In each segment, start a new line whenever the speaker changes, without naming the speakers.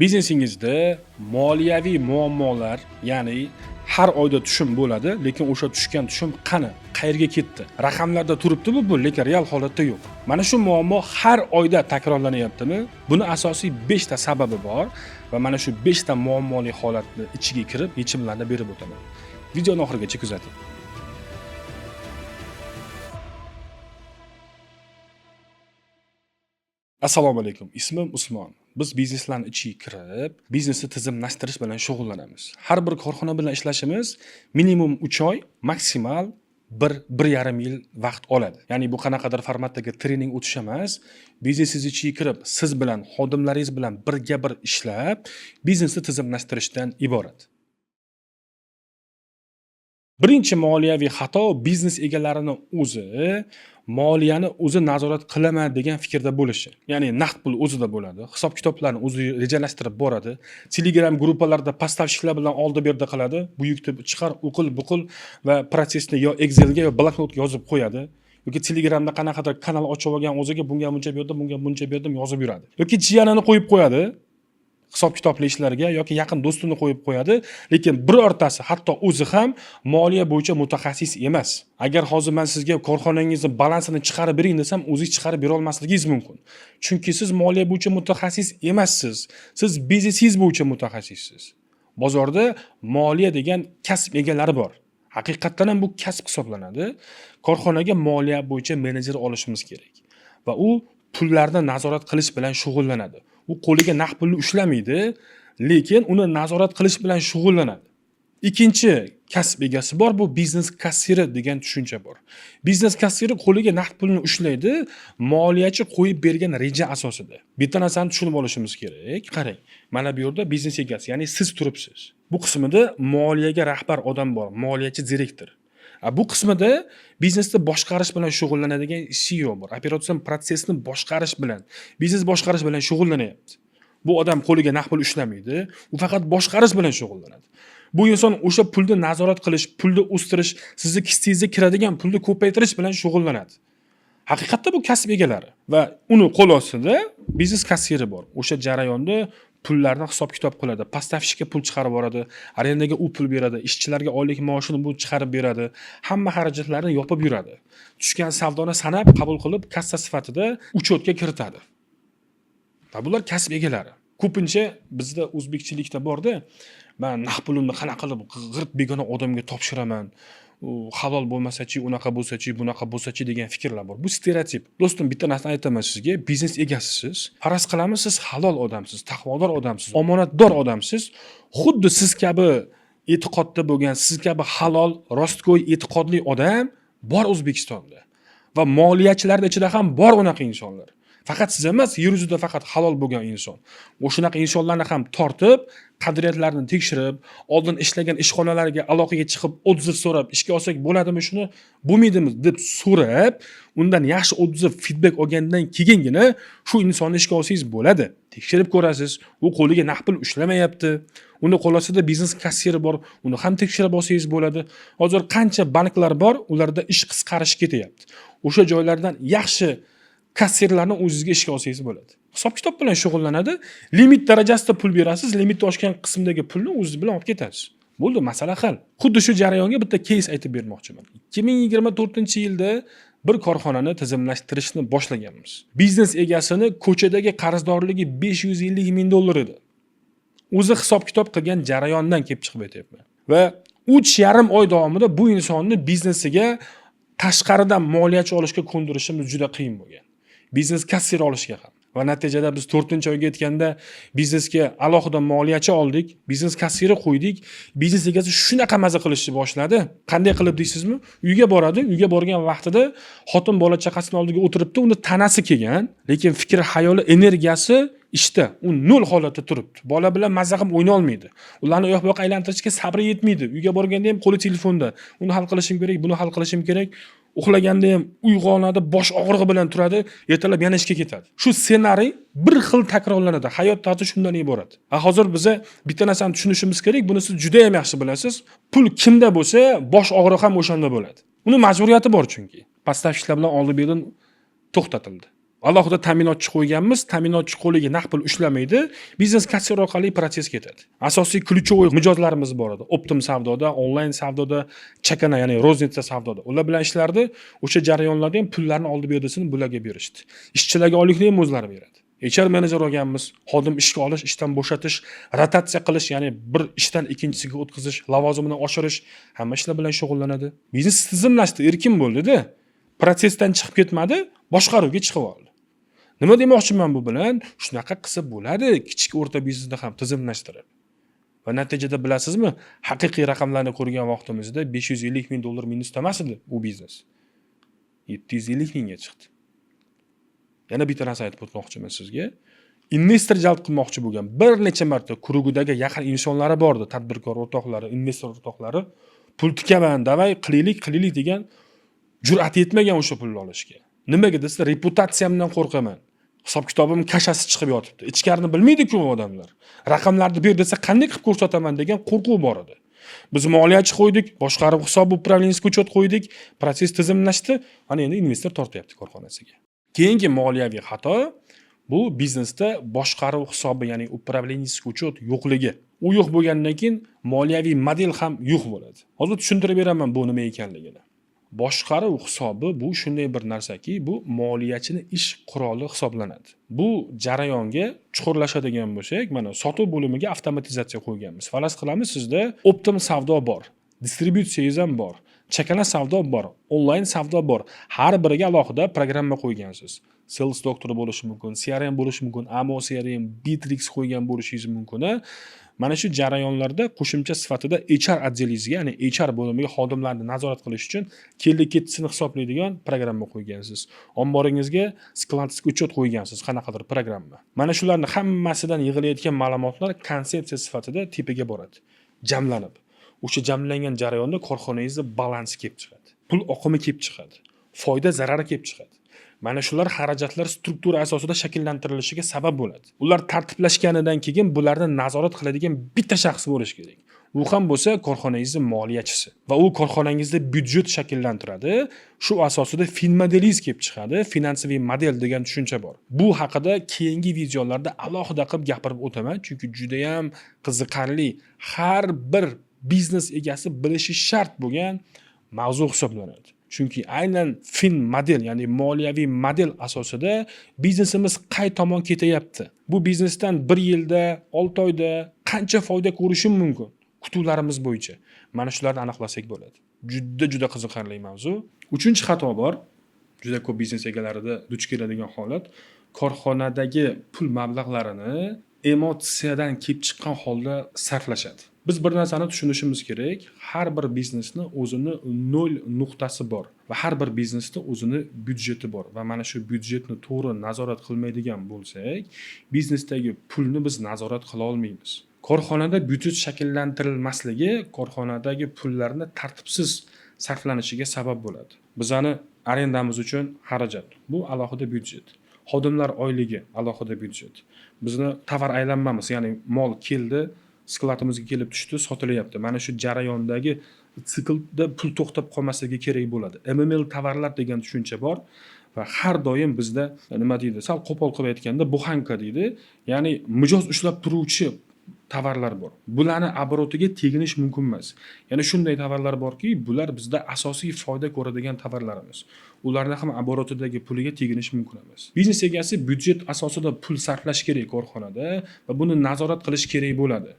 Biznesingizda moliyaviy muammolar, ya'ni har oyda tushum bo'ladi, lekin o'sha tushgan tushum qani, qayerga ketdi? Raqamlarda turibdi-bu, lekin real holatda yo'q. Mana shu muammo har oyda takrorlanyaptimi? Buni asosiy 5 ta sababi bor va mana shu 5 ta muammoli holatni ichiga kirib, yechimlarni berib o'taman. Videoni oxirigacha kuzating. Assalomu alaykum. Ismim Usmon. Biz bizneslarning ichiga kirib, biznesni tizimlashtirish bilan shug'ullanamiz. Har bir korxona bilan ishlashimiz minimum 3 oy, maksimal 1-1,5 yil vaqt oladi. Ya'ni bu qanaqadir formatdagi trening o'tish emas, biznesingiz ichiga kirib, siz bilan, xodimlaringiz bilan birga bir ishlab, biznesni tizimlashtirishdan iborat. Birinchi moliyaviy xato biznes egalarini moliyani o'zi nazorat qilaman degan fikrda bo'lishi. Ya'ni naqd pul o'zida bo'ladi, hisob-kitoblarni o'zi rejalashtirib boradi, Telegram gruppalarida postavщикlar bilan oldi-berdi qiladi, buyukni chiqar, o'qil-buqil va protsessni yo Excelga yo bloknotga yozib qo'yadi. Yoki Telegramda qanaqadir kanal ochib olgan o'ziga bunga buncha berdim, bunga buncha berdim yozib yuradi. Yoki jiyanini qo'yib qo'yadi. Hisob-kitobli ishlarga yoki yaqin do'stini qo'yib qo'yadi, lekin birortasi hatto o'zi ham moliya bo'yicha mutaxassis emas. Agar hozir men sizga korxonangizni balansini chiqarib bering desam, o'zingiz chiqarib bera olmasligingiz mumkin. Chunki siz moliya bo'yicha mutaxassis emassiz. Siz biznesingiz bo'yicha mutaxassissiz. Bozorda moliya degan kasb egalari bor. Haqiqatan ham bu kasb hisoblanadi. Korxonaga moliya bo'yicha menejer olishimiz kerak va u pullarni nazorat qilish bilan shug'ullanadi. U qo'liga naqd pulni ushlamaydi, lekin uni nazorat qilish bilan shug'ullanadi. Ikkinchi kasb egasi bor, bu biznes kassiri degan tushuncha bor. Biznes kassiri qo'liga naqd pulni ushlaydi, moliyachi qo'yib bergan reja asosida. Bitta narsani tushunib olishimiz kerak. Qarang, mana bu yerda biznes egasi, ya'ni siz turibsiz. Bu qismida moliyaga rahbar odam bor, moliyachi direktor. Bu qismida biznesni boshqarish bilan shug'ullanadigan CEO bor. Operatsion protsessni boshqarish bilan, biznes boshqarish bilan shug'ullanyapti. Bu odam qo'liga naqd pul ushlamaydi, u faqat boshqarish bilan shug'ullanadi. Bu inson o'sha pulni nazorat qilish, pulni o'stirish, sizni kistingizga kiradigan pulni ko'paytirish bilan shug'ullanadi. Haqiqatda bu kasb egalari va uni qo'l ostida biznes kassiri bor. O'sha jarayonda pullarni hisob-kitob qiladi, postavщикka pul chiqarib boradi, arendaga u pul beradi, ishchilarga oylik maoshini bu chiqarib beradi, hamma xarajatlarni yopib yuradi. Tushgan savdoni sanab, qabul qilib, kassa sifatida uchotga kiritadi. Va bular kasb egalari. Ko'pincha bizda o'zbekchilikda borda, men naqd pulimni qanaqa qilib g'irt begona odamga topshiraman, halol bo'lmasa-chi, unaqa bo'lsa-chi, bunaqa bo'lsa-chi degan fikrlar bor. Bu stereotip. Do'stim, bitta narsani aytaman sizga, biznes egasisiz. Faraz qilamiz, siz halol odamsiz, taqvodor odamsiz, omonatdor odamsiz. Xuddi siz kabi e'tiqodda bo'lgan, siz kabi halol, rostgo'y, e'tiqodli odam bor O'zbekistonda. Va moliyachilarning ichida ham bor unaqa insonlar. Faqat siz emas, yer yuzida faqat halol bo'lgan inson. O'shunaqa insonlarni ham tortib, qadriyatlarini tekshirib, oldin ishlagan ishxonalarga aloqaga chiqib, oddiy so'rab, ishga olsak bo'ladimi shuni, bo'lmaydimi deb so'rab, undan yaxshi oddiy feedback olgandan keyingina shu insonni ishga olsangiz bo'ladi. Tekshirib ko'rasiz, u qo'liga naqd pul ushlamayapti. Uni qo'l ostida biznes kassiri bor, uni ham tekshirib olsangiz bo'ladi. Hozir qancha banklar bor, ularda ish qisqarish ketyapti. O'sha joylardan yaxshi kassirlarni o'zingizga ishga olsangiz bo'ladi. Hisob-kitob bilan shug'ullanadi, limit darajasida pul berasiz, limitni oshgan qismdagi pulni o'zingiz bilan olib ketasiz. Bo'ldi, masala hal. Xuddi shu jarayonga bitta case aytib bermoqchiman. 2024-yilda bir korxonani tizimlashtirishni boshlaganmiz. Biznes egasini ko'chadagi qarzdorligi $550 ming edi. O'zi hisob-kitob qilgan jarayondan kelib chiqib aytayapman. Va 3,5 oy davomida bu insonni biznesiga tashqaridan moliyachi olishga ko'ndirishimiz juda qiyin bo'lgan. Biznes kassir olishga ham. Va natijada biz 4-oyga yetganda biznesga alohida moliyachi oldik, biznes kassiri qo'ydik. Biznes egasi shunaqa maza qilishni boshladi. Qanday qilib deysizmi? Uyga boradi, uyga borgan vaqtida xotin bola chaqasining oldiga o'tiribdi, uni tanasi kelgan, lekin fikr, xayoli, energiyasi ishda, u nol holatda turibdi. Bola bilan maza qilib o'yna olmaydi. Ularni u yoq-bu yoqqa aylantirishga sabri yetmaydi. Uyga borganda ham qo'li telefonda. Uni hal qilishim kerak, buni hal qilishim kerak. Uxlaganda ham uyg'onadi, bosh og'rig'i bilan turadi, ertalab yana ishga ketadi. Shu ssenariy bir xil takrorlanadi. Hayot tarzi shundan iborat. Hozir biz bitta narsani tushunishimiz kerak, buni siz juda ham yaxshi bilasiz. Pul kimda bo'lsa, bosh og'rig'i ham o'shanda bo'ladi. Uni majburiyati bor chunki. Postavщикlar bilan oldi-berdi to'xtatildi. Alohida ta'minotchi qo'yganmiz, ta'minotchi qo'liga naqd pul ushlamaydi, biznes kassir orqali protsess ketadi. Asosiy ключевой mijozlarimiz bor edi. Optim savdoda, onlayn savdoda, chakana, ya'ni roznitsa savdoda. Ular bilan ishlardi. O'sha jarayonlarda ham pullarni oldi berdisini bularga berishdi. Ishchilarga oylikni ham o'zlari beradi. HR menejer olganmiz, xodim ishga olish, ishdan bo'shatish, rotatsiya qilish, ya'ni bir ishdan ikkinchisiga o'tkazish, lavozimini oshirish, hamma ishlar bilan shug'ullanadi. Biznes tizimlashdi, erkin bo'ldi-da. Protsessdan chiqib ketmadi, boshqaruvga chiqib oldi. Nima demoqchiman bu bilan? Shunaqa qilsa bo'ladi, kichik o'rta biznesda ham tizimlashtirib. Va natijada bilasizmi, haqiqiy raqamlarni ko'rgan vaqtimizda $550,000 minusda emas edi bu biznes. 750 mingga chiqdi. Yana bitta narsa aytib o'tmoqchiman sizga. Investor jalb qilmoqchi bo'lgan bir necha marta kurugidagi yaqin insonlari bordi, tadbirkor o'rtoqlari, investor o'rtoqlari, pul tikaman, davay qilaylik degan jur'at yetmagan o'sha pulni olishga. Nimaga desa, reputatsiyamdan qo'rqaman. Hisob kitobim kashasi chiqib yotibdi. Ichkarini bilmaydi-ku odamlar. Raqamlarni ber desa, qanday qilib ko'rsataman degan qo'rquv bor edi. Biz moliyachi qo'ydik, boshqaruv hisob upravlenskiy uchot qo'ydik, protsess tizimlashdi, ana endi investor tortyapti korxonasiga. Keyingi moliyaviy xato bu biznesda boshqaruv hisobi, ya'ni upravlenskiy uchot yo'qligi. U yo'q bo'lgandan keyin moliyaviy model ham yo'q bo'ladi. Hozir tushuntirib beraman bu nima ekanligini. Boshqaruv hisobi bu shunday bir narsaki, bu moliyachini ish quroli hisoblanadi. Bu jarayonga chuqurlashadigan bo'lsak, mana sotuv bo'limiga avtomatizatsiya qo'yganmiz. Faraz qilamiz, sizda Optim savdo bor, distributsiyangiz ham bor, chakana savdo bor, onlayn savdo bor. Har biriga alohida programma qo'ygansiz. Sales Doctor bo'lishi mumkin, CRM bo'lishi mumkin, AMO CRM, Bitrix qo'ygan bo'lishingiz mumkin. Mana shu jarayonlarda qo'shimcha sifatida HR otdelingizga, ya'ni HR bo'limiga xodimlarni nazorat qilish uchun keldi-kettisini hisoblaydigan programma qo'ygansiz. Omboringizga skladskiy uchot qo'ygansiz, qanaqadir programma. Mana shularning hammasidan yig'ilayotgan ma'lumotlar konsepsiya sifatida tepaga boradi, jamlanib. O'sha jamlangan jarayonda korxonangizning balansi kelib chiqadi. Pul oqimi kelib chiqadi. Foyda zarari kelib chiqadi. Mana shular xarajatlar struktura asosida shakllantirilishiga sabab bo'ladi. Ular tartiblashganidan keyin bularni nazorat qiladigan bitta shaxs bo'lish kerak. U ham bo'lsa korxonangizning moliyachisi va u korxonangizda byudjet shakllantiradi. Shu asosida finmodelingiz kelib chiqadi. Finansiy model degan tushuncha bor. Bu haqida keyingi videolarda alohida qilib gapirib o'taman, chunki juda ham qiziqarli, har bir biznes egasi bilishi shart bo'lgan mavzu hisoblanadi. Chunki aynan fin model, ya'ni moliyaviy model asosida biznesimiz qay tomon ketayapti. Bu biznesdan 1 yilda, 6 oyda qancha foyda ko'rishim mumkin? Kutuvlarimiz bo'yicha. Mana shularni aniqlasak bo'ladi. Juda qiziqarli mavzu. 3-xato bor. Juda ko'p biznes egalarida duch keladigan holat. Korxonadagi pul mablag'larini emotsiyadan kelib chiqqan holda sarflashadi. Biz bir narsani tushunishimiz kerak. Har bir biznesning o'zini nol nuqtasi bor va har bir biznesda o'zini byudjeti bor va mana shu byudjetni to'g'ri nazorat qilmaydigan bo'lsak, biznesdagi pulni biz nazorat qila olmaymiz. Korxonada byudjet shakllantirilmasligi korxonadagi pullarni tartibsiz sarflanishiga sabab bo'ladi. Bizani arendamiz uchun xarajat. Bu alohida byudjet. Xodimlar oyligi alohida byudjet. Bizni tovar aylanmamiz, ya'ni mol keldi, skladimizga kelib tushdi, sotilyapti. Mana shu jarayondagi siklda pul to'xtab qolmasligi kerak bo'ladi. MML tovarlar degan tushuncha bor va har doim bizda nima deydi? Sal qo'pol qilib aytganda buxanka deydi. Ya'ni mijoz ushlab turuvchi tovarlar bor. Bularni oborotiga teginish mumkin emas. Ya'ni shunday tovarlar borki, bular bizda asosiy foyda ko'radigan tovarlarimiz. Ularni ham oborotidagi puliga teginish mumkin emas. Biznes egasi byudjet asosida pul sarflash kerak korxonada va buni nazorat qilish kerak bo'ladi.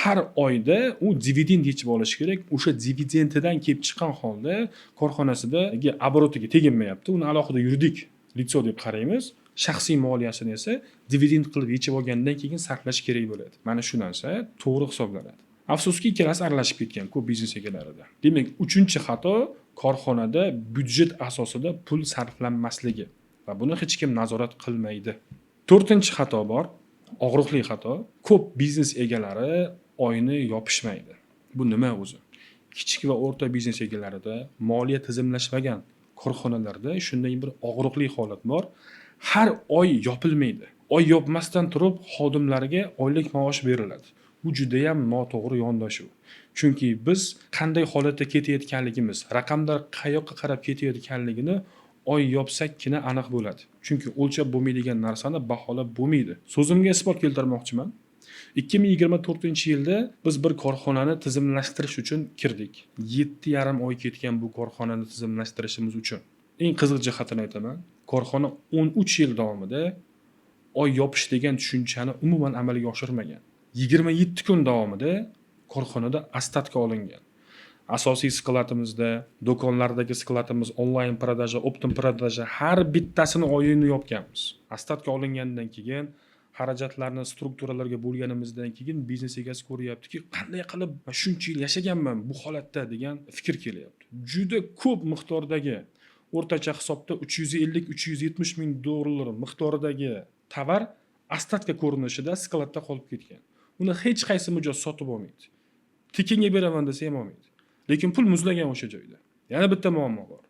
Har oyda u dividend yechib olish kerak. O'sha dividendidan kelib chiqqan holda korxonasidagi oborotiga teginmayapti. Uni alohida yuridik litso deb qaraymiz. Shaxsiy moliyasini esa dividend qilib yechib olgandan keyin sarflash kerak bo'ladi. Mana shu narsa to'g'ri hisoblanadi. Afsuski, ikkalasi aralashib ketgan ko'p biznes egalarida. Demak, 3-xato korxonada byudjet asosida pul sarflanmasligi va buni hech kim nazorat qilmaydi. 4-xato bor, og'riqli xato. Ko'p biznes egalari oyni yopishmaydi. Bu nima o'zi? Kichik va o'rta biznes egalarida, moliya tizimlashmagan korxonalarda shunday bir og'riqli holat bor. Har oy yopilmaydi. Oy yopmasdan turib xodimlarga oylik maosh beriladi. Bu juda ham noto'g'ri yondashuv. Chunki biz qanday holatda ketayotganligimiz, raqamlar qayoqqa qarab ketayotganligini oy yopsakkina aniq bo'ladi. Chunki o'lchab bo'lmaydigan narsani baholab bo'lmaydi. So'zimga isbot keltirmoqchiman. 2024-yilda biz bir korxonani tizimlashtirish uchun kirdik. 7,5 oy ketgan bu korxonani tizimlashtirishimiz uchun. Eng qiziq jihatini aytaman. Korxona 13 yil davomida oy yopish degan tushunchani umuman amalga oshirmagan. 27 kun davomida korxonada ostatka olingan. Asosiy skladimizda, do'konlardagi skladimiz, onlayn prodaja, optim prodaja har bittasini oyini yopganmiz. Ostatka olingandan keyin xarajatlarni strukturalarga bo'lganimizdan keyin biznes egasi ko'ryaptiki, qanday qilib shuncha yil yashaganman bu holatda degan fikr kelyapti. Juda ko'p miqdordagi o'rtacha hisobda 350-370 ming dollar miqdoridagi tovar ostatka ko'rinishida skladda qolib ketgan. Uni hech qaysi mijoz sotib olmaydi. Tekinga beraman desa ham olmaydi. Lekin pul muzlagan o'sha joyda. Yana bitta muammo bor.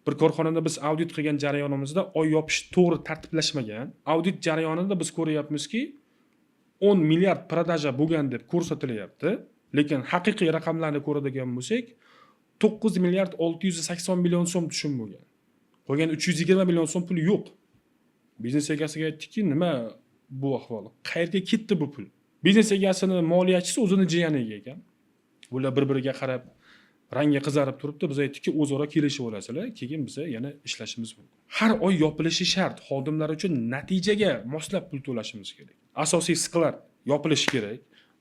Bir korxonada biz audit qilgan jarayonimizda oy yopish to'g'ri tartiblashmagan. Audit jarayonida biz ko'ryapmizki 10 milliard prodaja bo'lgan deb ko'rsatilyapti, lekin haqiqiy raqamlarni ko'radigan bo'lsak 9 milliard 680 million so'm tushum bo'lgan. Qolgan 320 million so'm pul yo'q. Biznes egasiga aytdikki, nima bu ahvol? Qayerga ketdi bu pul? Biznes egasini moliyachisi o'zini jiyaniga ekan. Bular bir-biriga qarab rangi qizarib turibdi. Biz aytdikki, o'zaro kelishib olasizlar, keyin biz yana ishlashimiz mumkin. Har oy yopilishi shart. Xodimlar uchun natijaga moslab pul to'lashimiz kerak. Asosiy sklad yopilishi kerak.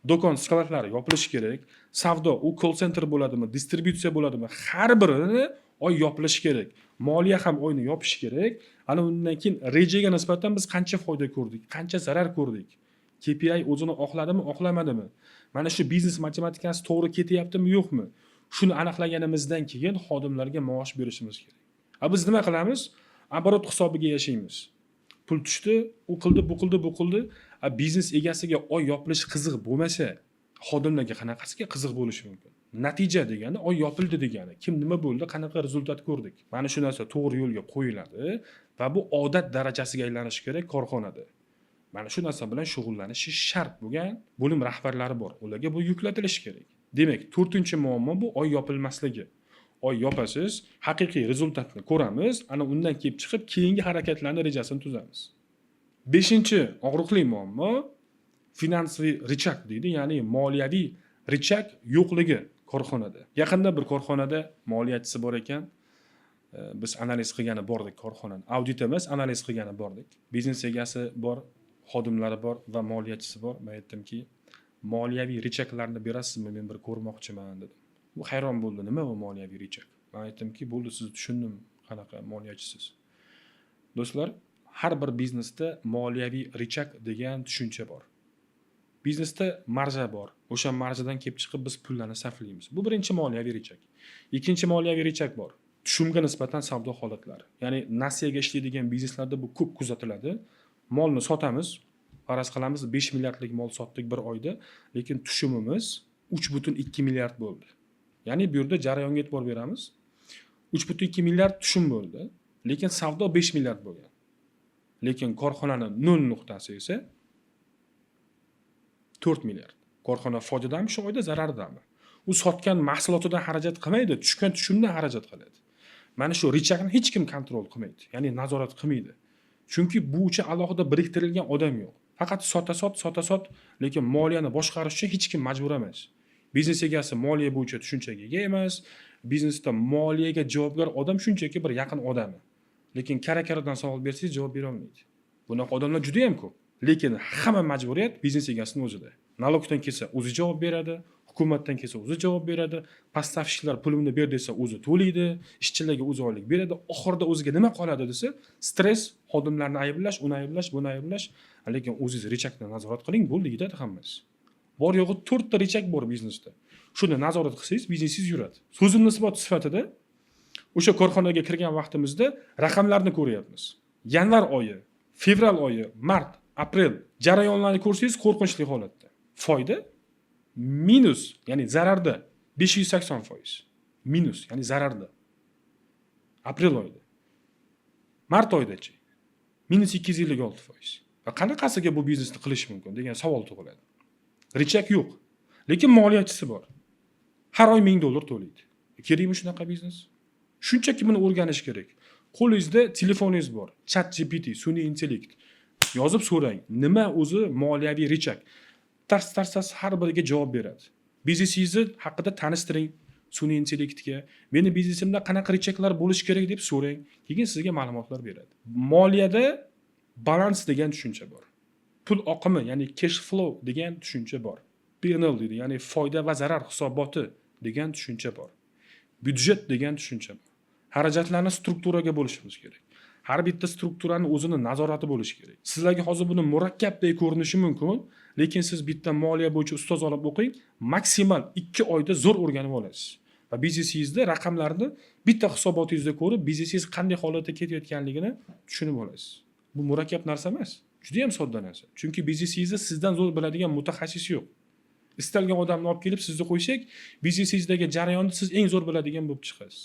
Do'kon skladlari yopilishi kerak. Savdo, u call center bo'ladimi, distributsiya bo'ladimi, har birini oy yopilishi kerak. Moliya ham oyni yopishi kerak. Ana undan keyin rejaga nisbatan biz qancha foyda ko'rdik, qancha zarar ko'rdik. KPI o'zini oqladimi, oqlamadimi? Mana shu biznes matematikasi to'g'ri ketyaptimi, yo'qmi? Shuni aniqlaganimizdan keyin xodimlarga maosh berishimiz kerak. Biz nima qilamiz? Оборот hisobiga yashaymiz. Pul tushdi, u qildi, bu qildi, bu qildi. Biznes egasiga oy yopilish qiziq bo'lmasa, xodimlarga qanaqasiga qiziq bo'lishi mumkin? Natija degani oy yopildi degani. Kim nima bo'ldi, qanaqa rezultat ko'rdik? Mana shu narsa to'g'ri yo'lga qo'yiladi va bu odat darajasiga aylanishi kerak korxonada. Mana shu narsa bilan shug'ullanishi shart bo'lgan bo'lim rahbarlari bor. Ularga bu yuklatilishi kerak. Demak, 4-muammo bu oy yopilmasligi. Oy yopasiz, haqiqiy rezultatni ko'ramiz, ana undan kelib chiqib keyingi harakatlarning rejasini tuzamiz. 5-og'riqli muammo finansiy richak deydi, ya'ni moliyaviy richak yo'qligi korxonada. Yaqinda bir korxonada moliyachisi bor ekan. Biz analiz qilgani bordik korxonani. Audit emas, analiz qilgani bordik. Biznes egasi bor, xodimlari bor va moliyachisi bor. Men aytdimki, moliyaviy richaklarni berasizmi? Men bir ko'rmoqchiman dedim. U hayron bo'ldi. Nima bu moliyaviy richak? Men aytdimki, bo'ldi, siz tushundim, qanaqa moliyachisiz. Do'stlar, har bir biznesda moliyaviy richak degan tushuncha bor. Biznesda marja bor. O'sha marjadan kelib chiqib biz pullarni sarflaymiz. Bu birinchi moliyaviy richak. Ikkinchi moliyaviy richak bor. Tushumga nisbatan savdo holatlari. Ya'ni nasiyaga ishlaydigan bizneslarda bu ko'p kuzatiladi. Molni sotamiz, faraz qilamiz 5 milliardlik mol sotdik bir oyda, lekin tushumimiz 3,2 milliard bo'ldi. Ya'ni bu yerda jarayonga e'tibor beramiz. 3,2 milliard tushum bo'ldi, lekin savdo 5 milliard bo'lgan. Lekin korxonaning nol nuqtasi esa 4 milliard. Korxona foydadami shu oyda, zarardami? U sotgan mahsulotidan xarajat qilmaydi, tushgan tushumdan xarajat qiladi. Mana shu richakni hech kim kontrol qilmaydi, ya'ni nazorat qilmaydi. Chunki bu uchun alohida biriktirilgan odam yo'q. Faqat sota-sot, lekin moliyani boshqarish uchun hech kim majbur emas. Biznes egasi moliya bo'yicha tushunchaga ega emas. Biznesda moliyaga javobgar odam shunchaki bir yaqin odami. Lekin kara-karadan savol bersangiz javob bera olmaydi. Bunaqa odamlar juda ham ko'p. Lekin hamma majburiyat biznes egasining o'zida. Nalogdan kelsa o'zi javob beradi, hukumatdan kelsa o'zi javob beradi, поставщиклар pulini ber desa o'zi to'laydi, ishchilarga o'zi oylik beradi. Oxirida o'ziga nima qoladi desa, stress, xodimlarni ayblash, uni ayblash, buni ayblash. Lekin o'zingiz richakni nazorat qiling, bo'ldi, yetadi hammasi. Bor yo'g'i 4 ta richak bor biznesda. Shuni nazorat qilsangiz, biznesingiz yuradi. So'zimning isbot sifatida o'sha korxonaga kirgan vaqtimizda raqamlarni ko'ryapmiz. Yanvar oyi, fevral oyi, mart, aprel jarayonlarni ko'rsangiz qo'rqinchli holatda. Foyda minus, ya'ni zararda 580%. Minus, ya'ni zararda. Aprel oyida. Mart oyidachi minus 256%. Va qanaqasiga bu biznesni qilish mumkin degan savol tug'iladi. Richak yo'q, lekin moliyachisi bor. Har oy $1000 to'laydi. Kerakmi shunaqa biznes? Shunchaki buni o'rganish kerak. Qo'lingizda telefoningiz bor. ChatGPT, sun'iy intellekt. Yozib so'rang, nima o'zi moliyaviy rechak? Tars har biriga javob beradi. Biznesingizni haqida tanishtiring sun'iy intellektga. Meni biznesimda qanaqa rechaklar bo'lishi kerak deb so'rang. Keyin sizga ma'lumotlar beradi. Moliyada balans degan tushuncha bor. Pul oqimi, ya'ni cash flow degan tushuncha bor. P&L deydi, ya'ni foyda va zarar hisoboti degan tushuncha bor. Byudjet degan tushuncha bor. Xarajatlarni strukturaga bo'lishimiz kerak. Har bitta strukturani o'zini nazorati bo'lishi kerak. Sizlarga hozir buni murakkabdek ko'rinishi mumkin, lekin siz bitta moliya bo'yicha ustoz olib o'qing, maksimal 2 oyda zo'r o'rganib olasiz. Va biznesingizda raqamlarni bitta hisobotingizda ko'rib, biznesingiz qanday holatda ketayotganligini tushunib olasiz. Bu murakkab narsa emas. Juda ham sodda narsa. Chunki biznesingizda sizdan zo'r biladigan mutaxassis yo'q. Istalgan odamni olib kelib sizni qo'ysak, biznesingizdagi jarayonni siz eng zo'r biladigan bo'lib chiqasiz.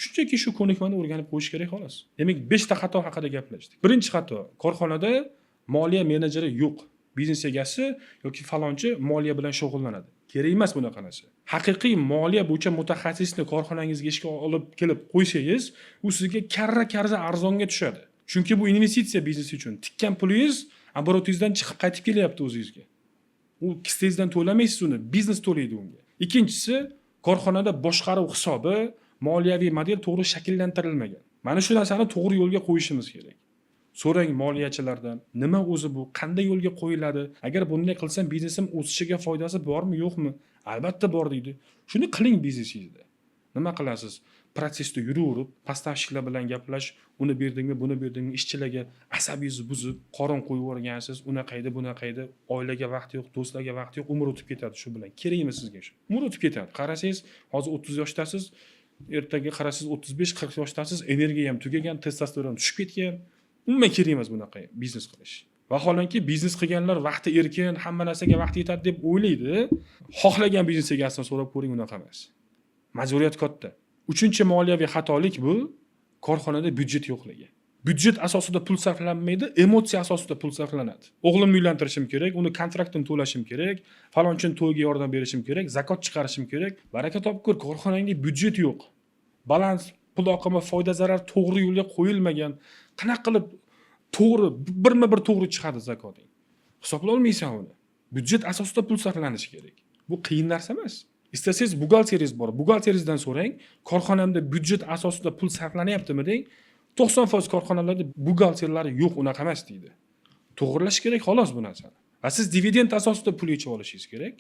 Shunchaki shu ko'nikmani o'rganib qo'yish kerak xolos. Demak, 5 ta xato haqida gaplashdik. Birinchi xato, korxonada moliya menejeri yo'q. Biznes egasi yoki falonchi moliya bilan shug'ullanadi. Kerak emas bunaqa narsa. Haqiqiy moliya bo'yicha mutaxassisni korxonangizga ishga olib kelib qo'ysangiz, u sizga karra arzonga tushadi. Chunki bu investitsiya biznes uchun. Tikkan pulingiz oborotingizdan chiqib qaytib kelyapti o'zingizga. U kistangizdan to'lamaysiz uni, biznes to'laydi unga. Ikkinchisi, korxonada boshqaruv hisobi, moliyaviy model to'g'ri shakllantirilmagan. Mana shu narsani to'g'ri yo'lga qo'yishimiz kerak. So'rang moliyachilardan, nima o'zi bu, qanday yo'lga qo'yiladi? Agar bunday qilsam biznesim o'sishiga foydasi bormi, yo'qmi? Albatta bor deydi. Shuni qiling biznesingizda. Nima qilasiz? Protsessda yuraverib, postavщикlar bilan gaplash, uni berdingmi, buni berdingmi, ishchilarga asabingizni buzib, qorin qo'yib o'rgansiz, unaqaydi, bunaqaydi, oilaga vaqt yo'q, do'stlarga vaqt yo'q, umr o'tib ketadi shu bilan. Kerakmi sizga shu? Umr o'tib ketadi. Qarasangiz, hozir 30 yoshdasiz, ertaga qarasiz 35-40 yoshdasiz, energiya ham tugagan, testosteron tushib ketgan. Umuman kerak emas bunaqa biznes qilish. Vaholanki biznes qilganlar vaqti erkin, hamma narsaga vaqt yetadi deb o'ylaydi. Xohlagan biznes egasidan so'rab ko'ring, unaqa emas. Majburiyat katta. Uchinchi moliyaviy xatolik bu korxonada byudjet yo'qligi. Byudjet asosida pul sarflanmaydi, emotsiya asosida pul sarflanadi. O'g'limni uylantirishim kerak, uni kontraktini to'lashim kerak, falonchini to'yga yordam berishim kerak, zakot chiqarishim kerak. Baraka topib ko'r, korxonangda byudjet yo'q. Balans, pul oqimi, foyda zarar to'g'ri yo'lga qo'yilmagan. Qanaqa qilib to'g'ri, birma-bir to'g'ri chiqadi zakoting? Hisoblay olmaysan uni. Byudjet asosida pul sarflanishi kerak. Bu qiyin narsa emas. Istasangiz buxgalteringiz bor. Buxgalteringizdan so'rang, korxonamda byudjet asosida pul sarflanyaptimi deng. 90% korxonalarda buxgalterlari yo'q, unaqa emas deydi. To'g'rilash kerak xolos bu narsani. Va siz dividend asosida pul yechib olishingiz kerak.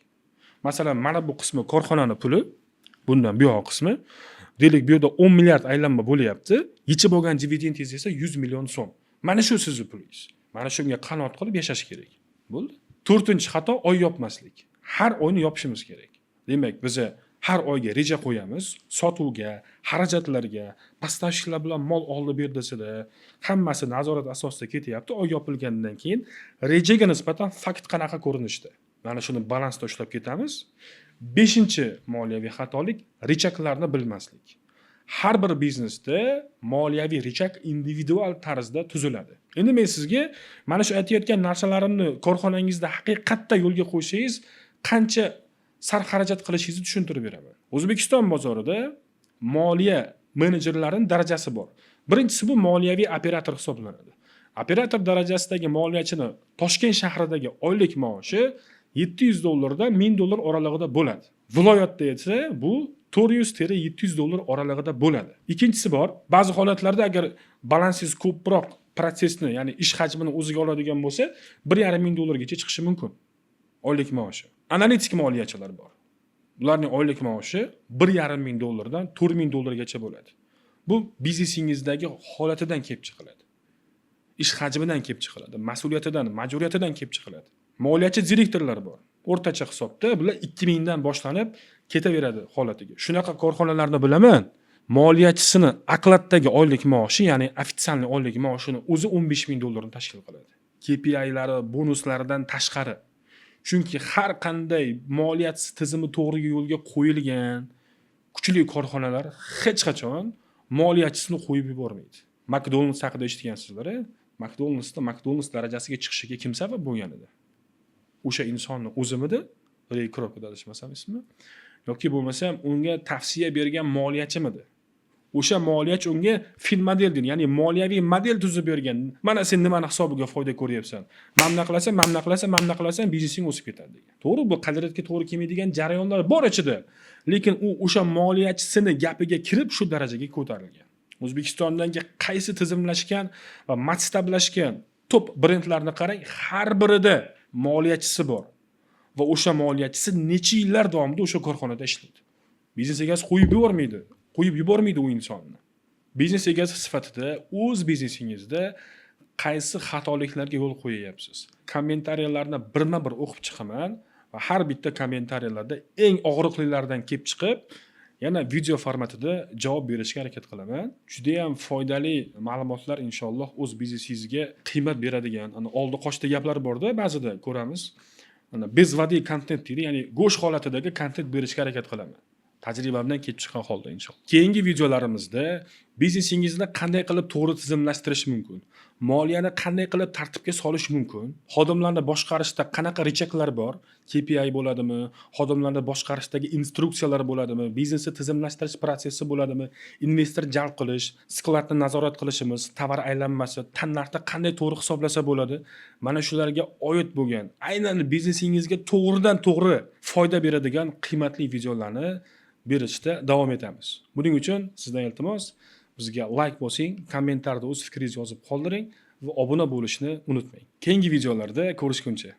Masalan, mana bu qismi korxonaning puli, bundan bu yoq qismi, deylik bu yerda 10 milliard aylanma bo'lyapti. Yechib olgan dividendingiz esa 100 million so'm. Mana shu sizning pulingiz. Mana shunga qanoat qilib yashash kerak. Bo'ldi? 4-xato oy yopmaslik. Har oyni yopishimiz kerak. Demak, biz har oyga reja qo'yamiz, sotuvga, xarajatlarga, postavщикlar bilan mol oldi berdisida hammasi nazorat asosida ketyapti. Oy yopilgandan keyin rejaga nisbatan fakt qanaqa ko'rinishda. Mana shuni balansda ushlab ketamiz. 5-moliyaviy xatolik rechaklarni bilmaslik. Har bir biznesda moliyaviy rechak individual tarzda tuziladi. Endi men sizga mana shu aytayotgan narsalarimni korxonangizda haqiqatda yo'lga qo'ysangiz, qancha sarf xarajat qilishingizni tushuntirib beraman. O'zbekiston bozorida moliya menejerlarining darajasi bor. Birinchisi bu moliyaviy operator hisoblanadi. Operator darajasidagi moliyachini Toshkent shahridagi oylik maoshi $700 dan $1000 oralig'ida bo'ladi. Viloyatda esa bu $400-700 oralig'ida bo'ladi. Ikkinchisi bor, ba'zi holatlarda agar balansingiz ko'proq protsessni, ya'ni ish hajmini o'ziga oladigan bo'lsa, $1,500 gacha chiqishi mumkin. Oylik maoshi. Analitik moliyachilar bor. Ularning oylik maoshi $1,500 dan $4,000 gacha bo'ladi. Bu biznesingizdagi holatidan kelib chiqiladi. Ish hajmidan kelib chiqiladi, mas'uliyatidan, majburiyatidan kelib chiqiladi. Moliyachi direktorlar bor. O'rtacha hisobda bular 2000 dan boshlanib ketaveradi holatiga. Shunaqa korxonalarni bilaman. Moliyachisini aqlatdagi oylik maoshi, ya'ni ofitsialniy oylik maoshini o'zi $15,000 ni tashkil qiladi. KPI'lari, bonuslaridan tashqari. Chunki har qanday moliyat tizimi to'g'ri yo'lga qo'yilgan kuchli korxonalar hech qachon moliyachisini qo'yib yubormaydi. McDonald's haqida eshitgansizlar, McDonald's darajasiga chiqishiga kim sabab bo'lgan edi? O'sha insonni o'zimidi? Ray Kroc adashmasam ismi? Yoki bo'lmasam unga tavsiya bergan moliyachimidi? O'sha moliyachi unga fin model deydi, ya'ni moliyaviy model tuzib bergan. Mana sen nimani hisobiga foyda ko'ryapsan. Mamna qilasan, biznesing o'sib ketadi degan. To'g'ri, bu qadriyatga to'g'ri kelmaydigan jarayonlar bor ichida. Lekin u o'sha moliyachisini gapiga kirib shu darajaga ko'tarilgan. O'zbekistondagi qaysi tizimlashgan va maktablashgan top brendlarni qarang, har birida moliyachisi bor. Va o'sha moliyachisi necha yillar davomida o'sha korxonada ishlaydi. Biznes egasi qo'yib yubormaydi u insonni. Biznes egasi sifatida o'z biznesingizda qaysi xatoliklarga yo'l qo'yayapsiz? Kommentariyalarni birma-bir o'qib chiqaman va har bitta kommentariyalarda eng og'riqlilardan kelib chiqib, yana video formatida javob berishga harakat qilaman. Juda ham foydali ma'lumotlar inshaalloh o'z biznesingizga qiymat beradigan, oldi qochdi gaplar bor-da, ba'zida ko'ramiz. Bezvadiy kontent deydi, ya'ni go'sht holatidagi kontent berishga harakat qilaman. Tajribamdan kelib chiqqan holda inshaalloh. Keyingi videolarimizda biznesingizni qanday qilib to'g'ri tizimlashtirish mumkin, moliyani qanday qilib tartibga solish mumkin, xodimlarni boshqarishda qanaqa recheklar bor, KPI bo'ladimi, xodimlarni boshqarishdagi instruksiyalar bo'ladimi, biznesni tizimlashtirish protsessi bo'ladimi, investor jalb qilish, skladni nazorat qilishimiz, tovar aylanmasi, tannarxni qanday to'g'ri hisoblasa bo'ladi, mana shularga oid bo'lgan, aynan biznesingizga to'g'ridan to'g'ri foyda beradigan qiymatli videolarni berishda davom etamiz. Buning uchun sizdan iltimos, bizga like bosing, kommentarda o'z fikringizni yozib qoldiring va obuna bo'lishni unutmang. Keyingi videolarda ko'rishguncha